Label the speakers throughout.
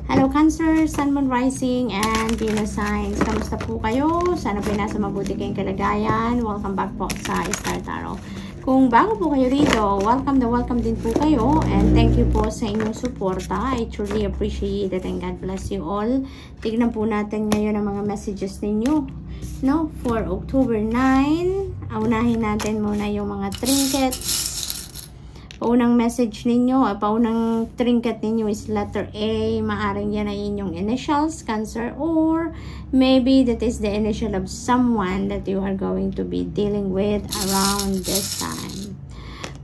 Speaker 1: Hello Cancer, Sun, Moon, Rising, and Venus signs. Kamusta po kayo? Sana po nasa mabuti kayong kalagayan. Welcome back po sa Star Tarot. Kung bago po kayo rito, welcome din po kayo. And thank you po sa inyong suporta. I truly appreciate it and God bless you all. Tignan po natin ngayon ang mga messages ninyo. No? For October 9, unahin natin muna yung mga trinkets. Paunang message ninyo, paunang trinket ninyo is letter A. Maaring yan ay inyong initials, Cancer, or maybe that is the initial of someone that you are going to be dealing with around this time.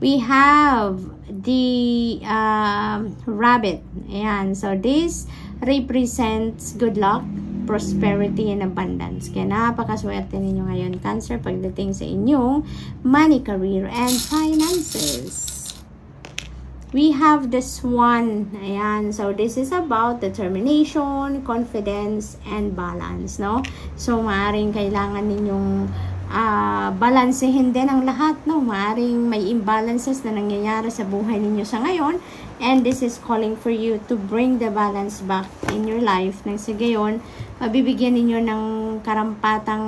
Speaker 1: We have the rabbit. Ayan. So this represents good luck, prosperity, and abundance. Kaya napakaswerte ninyo ngayon, Cancer, pagdating sa inyong money, career, and finances. We have the Swan. Ayan. So, this is about determination, confidence, and balance, no? So, maaring kailangan ninyong balansehin din ang lahat, no? Maaring may imbalances na nangyayari sa buhay ninyo sa ngayon. And this is calling for you to bring the balance back in your life. Nang sa gayon, mabibigyan ninyo ng karampatang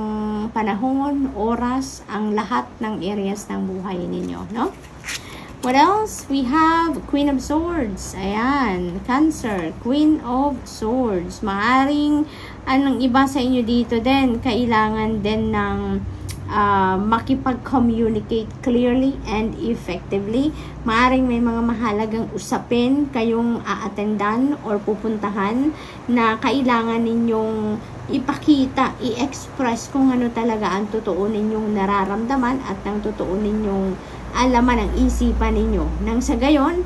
Speaker 1: panahon, oras, ang lahat ng areas ng buhay ninyo, no? What else? We have Queen of Swords. Ayan. Cancer. Queen of Swords. Maaring anong iba sa inyo dito din, kailangan din ng makipag-communicate clearly and effectively. Maaring may mga mahalagang usapin kayong aatendan or pupuntahan na kailangan ninyong ipakita, i-express kung ano talaga ang totoo ninyong nararamdaman at ang totoo ninyong alaman ang isipan ninyo. Nang sa gayon,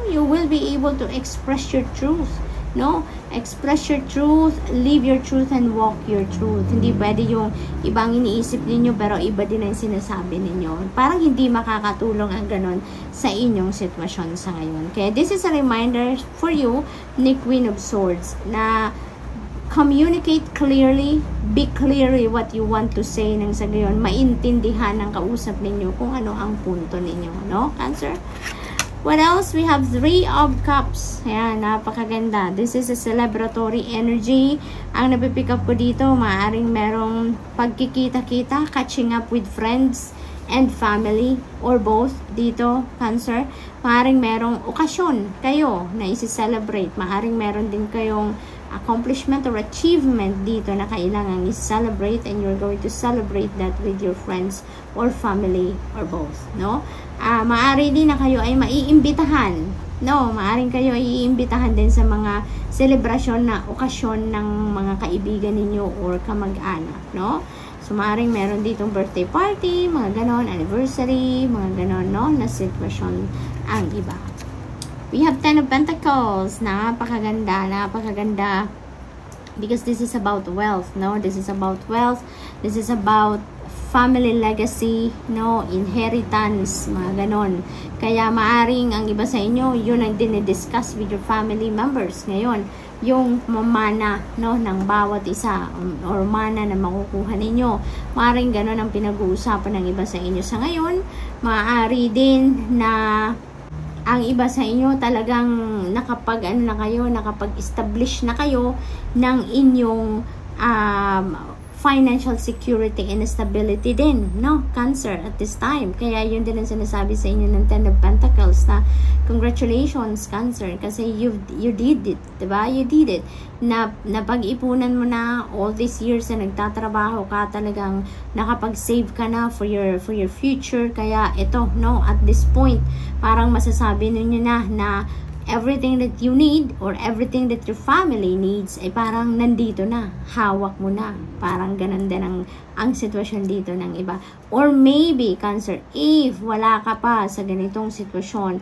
Speaker 1: you will be able to express your truth. No? Express your truth, live your truth, and walk your truth. Hindi pwede yung ibang iniisip ninyo pero iba din ang sinasabi ninyo. Parang hindi makakatulong ang ganon sa inyong sitwasyon sa ngayon. Kaya this is a reminder for you ni Queen of Swords na communicate clearly, be clearly what you want to say, nang sa gayon maintindihan ng kausap ninyo kung ano ang punto ninyo, no, Cancer? What else? We have Three of Cups. Ayan, napakaganda. This is a celebratory energy. Ang napipick up ko dito, maaaring merong pagkikita-kita, catching up with friends and family, or both dito, Cancer. Maaaring merong okasyon kayo na isi-celebrate. Maaaring meron din kayong accomplishment or achievement dito na kailangan i-celebrate, and you're going to celebrate that with your friends or family or both, no? Maaari din na kayo ay maiimbitahan, no? Maaring kayo ay iimbitahan din sa mga selebrasyon na okasyon ng mga kaibigan ninyo or kamag-anak, no? So, maaring meron ditong birthday party, mga ganon, anniversary, mga ganon, no? Na sitwasyon ang iba. We have Ten of Pentacles. Napakaganda. Because this is about wealth, no? This is about wealth. This is about family legacy, no? Inheritance, mga ganon. Kaya maaring ang iba sa inyo, yun ang dinidiscuss with your family members ngayon. Yung mana, no, ng bawat isa or mana na makukuha ninyo. Maaring ganon ang pinag-uusapan ng iba sa inyo sa ngayon. Maaari din na ang iba sa inyo talagang nakapag-establish na kayo ng inyong financial security and stability din, no, Cancer, at this time. Kaya yun din ang sinasabi sa inyo ng Ten of Pentacles na congratulations, Cancer, kasi you did it, diba? You did it. Na pag-ipunan mo na all these years na nagtatrabaho ka, talagang nakapag-save ka na for your future. Kaya ito, no, at this point, parang masasabi ninyo na everything that you need or everything that your family needs ay parang nandito na, hawak mo na. Parang ganun din ang sitwasyon dito ng iba. Or maybe, Cancer, if wala ka pa sa ganitong sitwasyon,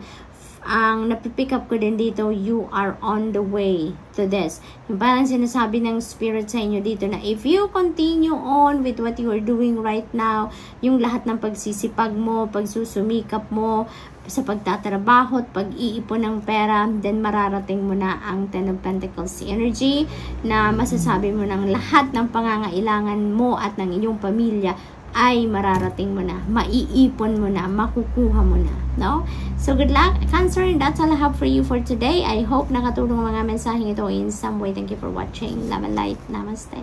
Speaker 1: ang napipick up ko din dito, you are on the way to this. Yung parang sinasabi ng spirit sa inyo dito na if you continue on with what you are doing right now, yung lahat ng pagsisipag mo, pagsusumikap mo sa pagtatrabaho at pag-iipon ng pera, then mararating mo na ang Ten of Pentacles energy na masasabi mo ng lahat ng pangangailangan mo at ng inyong pamilya ay mararating mo na, maiipon mo na, makukuha mo na, no? So, good luck, Cancer, and that's all I have for you for today. I hope nakatulong ang mga mensaheng ito in some way. Thank you for watching. Love and light. Namaste.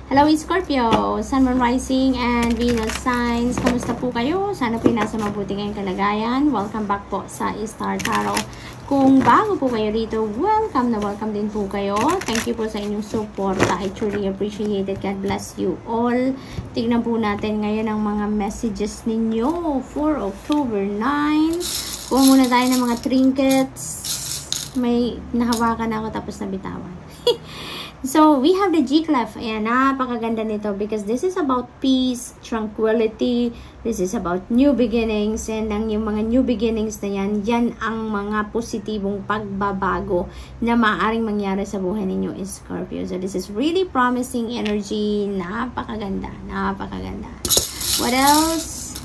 Speaker 1: Hello, Scorpio, Sun, Moon, Rising, and Venus signs. Kamusta po kayo? Sana po nasa mabuti kayong kalagayan. Welcome back po sa Star Tarot. Kung bago po kayo rito, welcome na welcome din po kayo. Thank you po sa inyong support. I truly appreciate it. God bless you all. Tignan po natin ngayon ang mga messages ninyo for October 9. Kuha muna tayo ng mga trinkets. May nahawakan ako tapos nabitawan. So, we have the G-Clef. Ayan, napakaganda nito because this is about peace, tranquility. This is about new beginnings. And yung mga new beginnings na yan, yan ang mga positibong pagbabago na maaaring mangyari sa buhay ninyo, Scorpio. So, this is really promising energy. Napakaganda. Napakaganda. What else?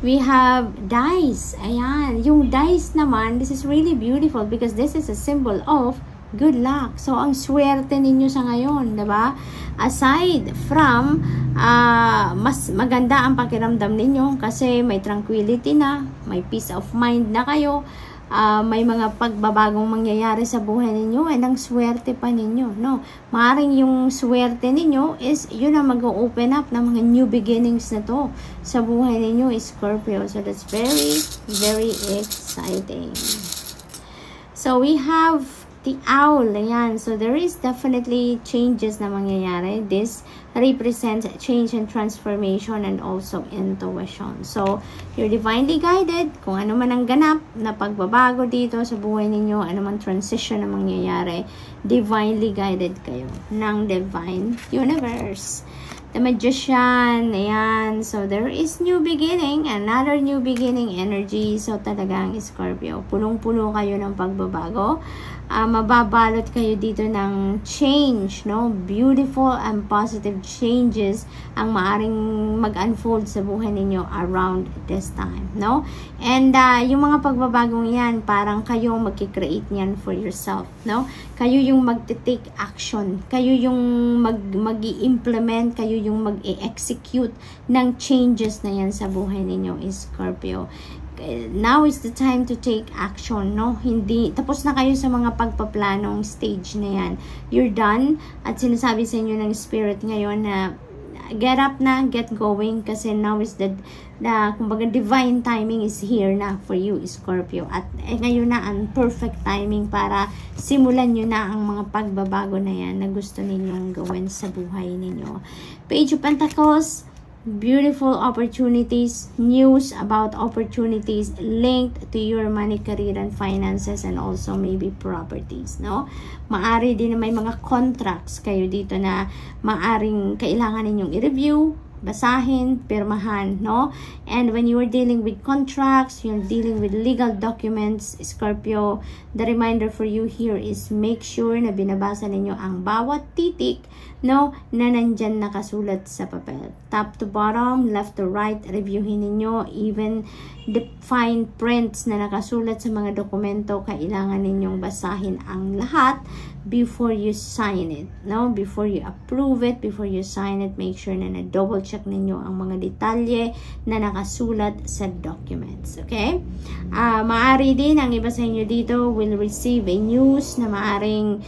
Speaker 1: We have dice. Ayan. Yung dice naman, this is really beautiful because this is a symbol of good luck. So, ang swerte ninyo sa ngayon, diba? Aside from, mas maganda ang pakiramdam ninyo kasi may tranquility na, may peace of mind na kayo, may mga pagbabagong mangyayari sa buhay ninyo, and ang swerte pa ninyo, no? Maaring yung swerte ninyo is, yun ang mag-open up ng mga new beginnings na to sa buhay ninyo, Scorpio. So, that's very, very exciting. So, we have the owl, ayan. So, there is definitely changes na mangyayari. This represents change and transformation and also intuition. So, you're divinely guided. Kung ano man ang ganap na pagbabago dito sa buhay ninyo, ano man transition na mangyayari, divinely guided kayo ng divine universe. The Magician, ayan. So, there is new beginning, another new beginning energy. So, talagang Scorpio, punong-puno kayo ng pagbabago. Mababalot kayo dito ng change, no? Beautiful and positive changes ang maaring mag-unfold sa buhay ninyo around this time, no? And yung mga pagbabagong yan, parang kayo magki-create niyan for yourself, no? Kayo yung mag-take action, kayo yung mag-i-implement, kayo yung mag-i-execute ng changes na yan sa buhay ninyo, Scorpio. Now is the time to take action, no? Hindi, tapos na kayo sa mga pagpaplanong stage na yan. You're done. At sinasabi sa inyo ng spirit ngayon na get up na, get going. Kasi now is kumbaga divine timing is here na for you, Scorpio. At ngayon na ang perfect timing para simulan nyo na ang mga pagbabago na yan na gusto ninyong gawin sa buhay ninyo. Page of Pentacles, beautiful opportunities, news about opportunities linked to your money, career, and finances, and also maybe properties, no? Maari din na may mga contracts kayo dito na maaring kailangan ninyong i-review, basahin, pirmahan, no? And when you are dealing with contracts, you're dealing with legal documents, Scorpio, the reminder for you here is make sure na binabasa ninyo ang bawat titik, no, na nandyan nakasulat sa papel. Top to bottom, left to right, reviewin ninyo. Even the fine prints na nakasulat sa mga dokumento, kailangan ninyong basahin ang lahat before you sign it, no? Before you approve it, before you sign it, make sure na na-double check ninyo ang mga detalye na nakasulat sa documents, okay? Maari din, ang iba sa inyo dito will receive a news na maaring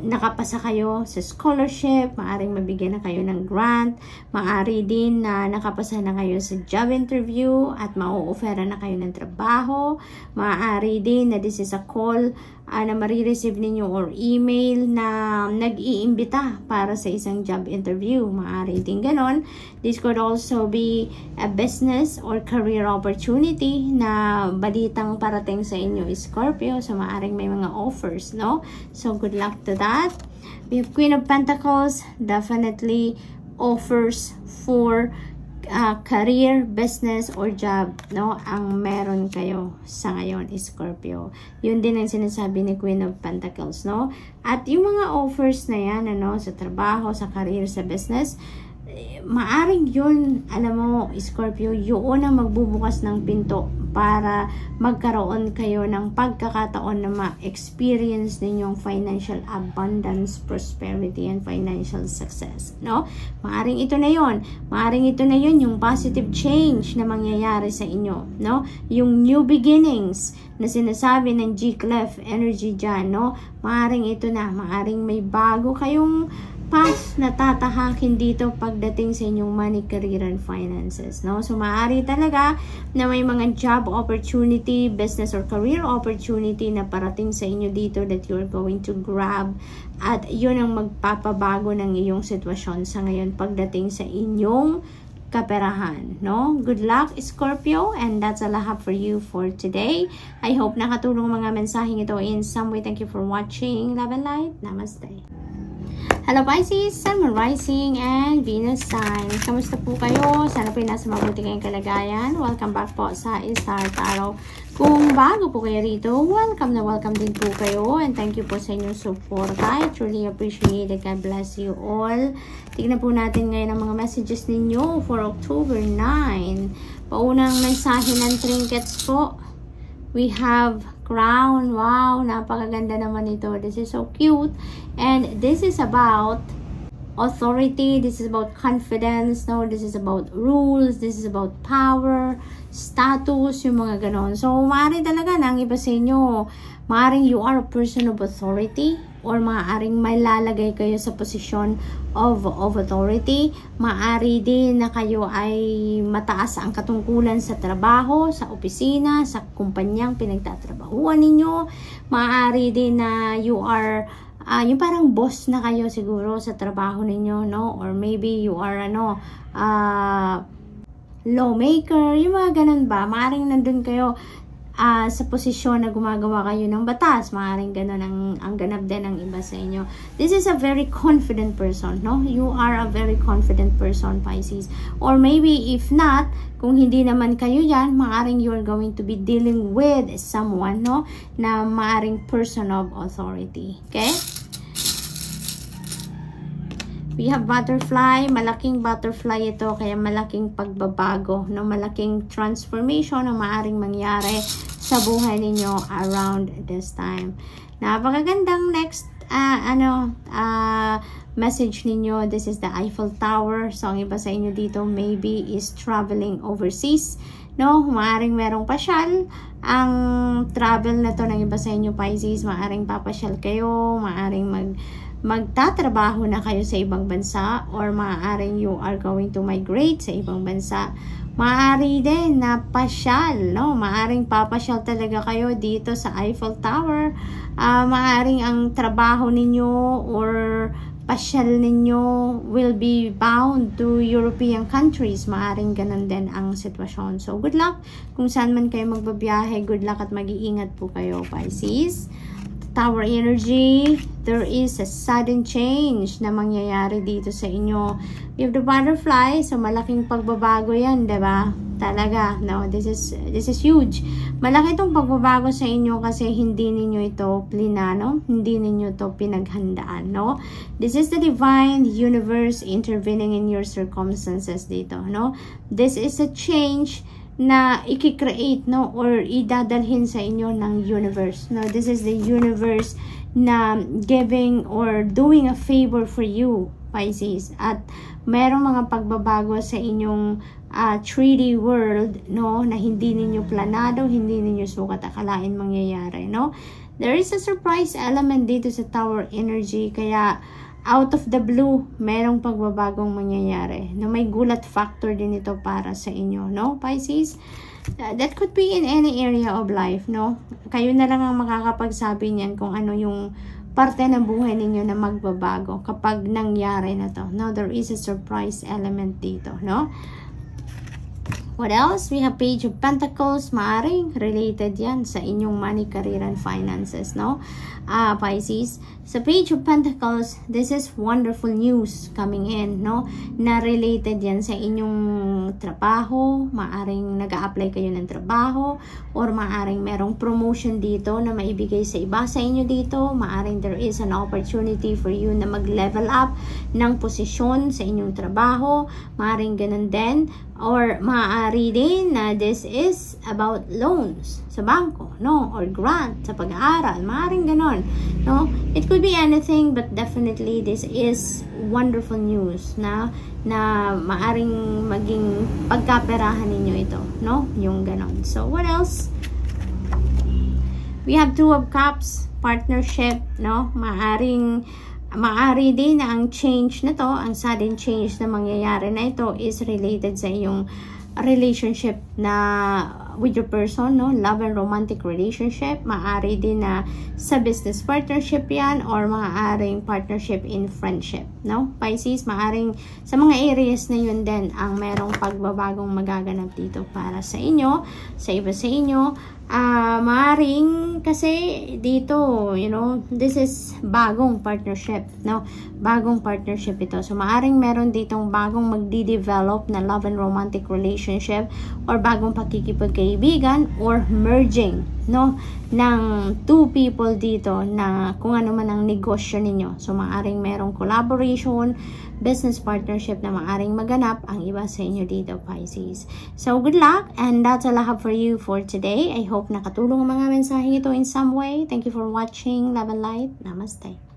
Speaker 1: nakapasa kayo sa scholarship, maaring mabigyan na kayo ng grant, maari din na nakapasa na kayo sa job interview at mau-ofera na kayo ng trabaho, maari din na this is a call na marireceive ninyo or email na nag-iimbita para sa isang job interview. Maaari din ganon. This could also be a business or career opportunity na balitang parating sa inyo, Scorpio. So, maaring may mga offers, no? So, good luck to that. We have Queen of Pentacles, definitely offers for career, business, or job, no? Ang meron kayo sa ngayon, Scorpio. Yun din ang sinasabi ni Queen of Pentacles, no? At yung mga offers na yan, ano, sa trabaho, sa career, sa business, maaring yun, alam mo, Scorpio, yun ang magbubukas ng pinto para magkaroon kayo ng pagkakataon na ma-experience ninyong financial abundance, prosperity, and financial success, no? Maaring ito na yon. Maaring ito na yon yung positive change na mangyayari sa inyo, no? Yung new beginnings na sinasabi ng G-Clef energy dyan, no? Maaring ito na. Maaring may bago kayong path na tatahakin dito pagdating sa inyong money, career, and finances, no? So, maaari talaga na may mga job opportunity, business or career opportunity na parating sa inyo dito that you're going to grab, at yun ang magpapabago ng iyong sitwasyon sa ngayon pagdating sa inyong kaperahan, no? Good luck, Scorpio, and that's all I have for you for today. I hope nakatulong mga mensaheng ito in some way. Thank you for watching. Love and light. Namaste. Hello Pisces, Sun, Moon, Rising, and Venus sign. Kamusta po kayo? Sana po nasa mabuti kayong kalagayan. Welcome back po sa Star Tarot. Kung bago po kayo rito, welcome na welcome din po kayo. And thank you po sa inyong support. I truly appreciate it. God bless you all. Tignan po natin ngayon ang mga messages ninyo for October 9. Paunang mensahe ng trinkets po. We have crown. Wow, napakaganda naman ito. This is so cute. And this is about authority. This is about confidence. No, this is about rules. This is about power, status, yung mga ganon. So, maaari talaga ng iba sa inyo. Maaring you are a person of authority, or maaring may lalagay kayo sa posisyon of authority. Maari din na kayo ay mataas ang katungkulan sa trabaho, sa opisina, sa kumpanyang pinagtatrabahuan ninyo. Maari din na you are yung parang boss na kayo siguro sa trabaho ninyo, no? Or maybe you are lawmaker, yung mga ganun ba? Maaring nandun kayo sa posisyon na gumagawa kayo ng batas. Maaring ganun ang ganap din ng iba sa inyo. This is a very confident person, no? You are a very confident person, Pisces. Or maybe if not, kung hindi naman kayo yan, maaring you're going to be dealing with someone, no? Na maaring person of authority. Okay? We have butterfly, malaking butterfly ito, kaya malaking pagbabago, no? Malaking transformation na maaring mangyari sa buhay ninyo around this time. Napakagandang next message ninyo. This is the Eiffel Tower. So, ang iba sa inyo dito maybe is traveling overseas, no? Maaring merong pasyal. Ang travel na to ng iba sa inyo, Pisces, maaring papasyal kayo, maaring magtatrabaho na kayo sa ibang bansa, or maaaring you are going to migrate sa ibang bansa. Maaari din na pasyal, no? Maaring papasyal talaga kayo dito sa Eiffel Tower. Maaring ang trabaho ninyo or pasyal ninyo will be bound to European countries. Maaring ganun din ang sitwasyon. So, good luck kung saan man kayo magbabiyahe. Good luck at mag-iingat po kayo, Pisces. Tower energy, there is a sudden change na mangyayari dito sa inyo. You have the butterfly, so malaking pagbabago yan, diba? Talaga, no? This is huge. Malaki itong pagbabago sa inyo kasi hindi ninyo ito plinano, hindi ninyo ito pinaghandaan, no? This is the divine universe intervening in your circumstances dito, no? This is a change na i-create, no, or idadalhin sa inyo ng universe, no? This is the universe na giving or doing a favor for you, Pisces, at merong mga pagbabago sa inyong 3D world, no, na hindi ninyo planado, hindi ninyo sukat akalain mangyayari, no? There is a surprise element dito sa Tower energy, kaya out of the blue, merong pagbabagong mangyayari. No, may gulat factor din ito para sa inyo, no, Pisces? That could be in any area of life, no? Kayo na lang ang makakapagsabi niyan kung ano yung parte ng buhay ninyo na magbabago kapag nangyari na to. No, there is a surprise element dito, no? What else? We have Page of Pentacles. Maaring related yan sa inyong money, career, and finances, no? Pisces. Sa Page of Pentacles, this is wonderful news coming in, no? Na related yan sa inyong trabaho. Maaring nag-a-apply kayo ng trabaho, or maaring merong promotion dito na maibigay sa iba sa inyo dito. Maaring there is an opportunity for you na mag-level up ng posisyon sa inyong trabaho. Maaring ganun din. Or maaari din na this is about loans sa bangko, no? Or grant sa pag-aaral. Maaaring ganon, no? It could be anything, but definitely this is wonderful news na maaring maging pagkaperahan ninyo ito, no? Yung ganon. So, what else? We have Two of Cups, partnership, no? Maaari din na ang change na to, ang sudden change na mangyayari na ito is related sa iyong relationship na with your person, no? Love and romantic relationship. Maaari din na sa business partnership yan, or maaaring partnership in friendship, no? Pisces, maaring sa mga areas na yun din ang merong pagbabagong magaganap dito para sa inyo, sa iba sa inyo. Maaring kasi dito, you know, this is bagong partnership, no? Bagong partnership ito. So, maaring meron ditong bagong magdi-develop na love and romantic relationship, or bagong pakikipagkaibigan, or merging, no? Ng two people dito na kung ano man ang negosyo ninyo. So, maaring merong collaboration, business partnership na maaring maganap ang iba sa inyo dito, Pisces. So, good luck, and that's all I have for you for today. I hope nakatulong ang mga mensaheng ito in some way. Thank you for watching. Love and light. Namaste.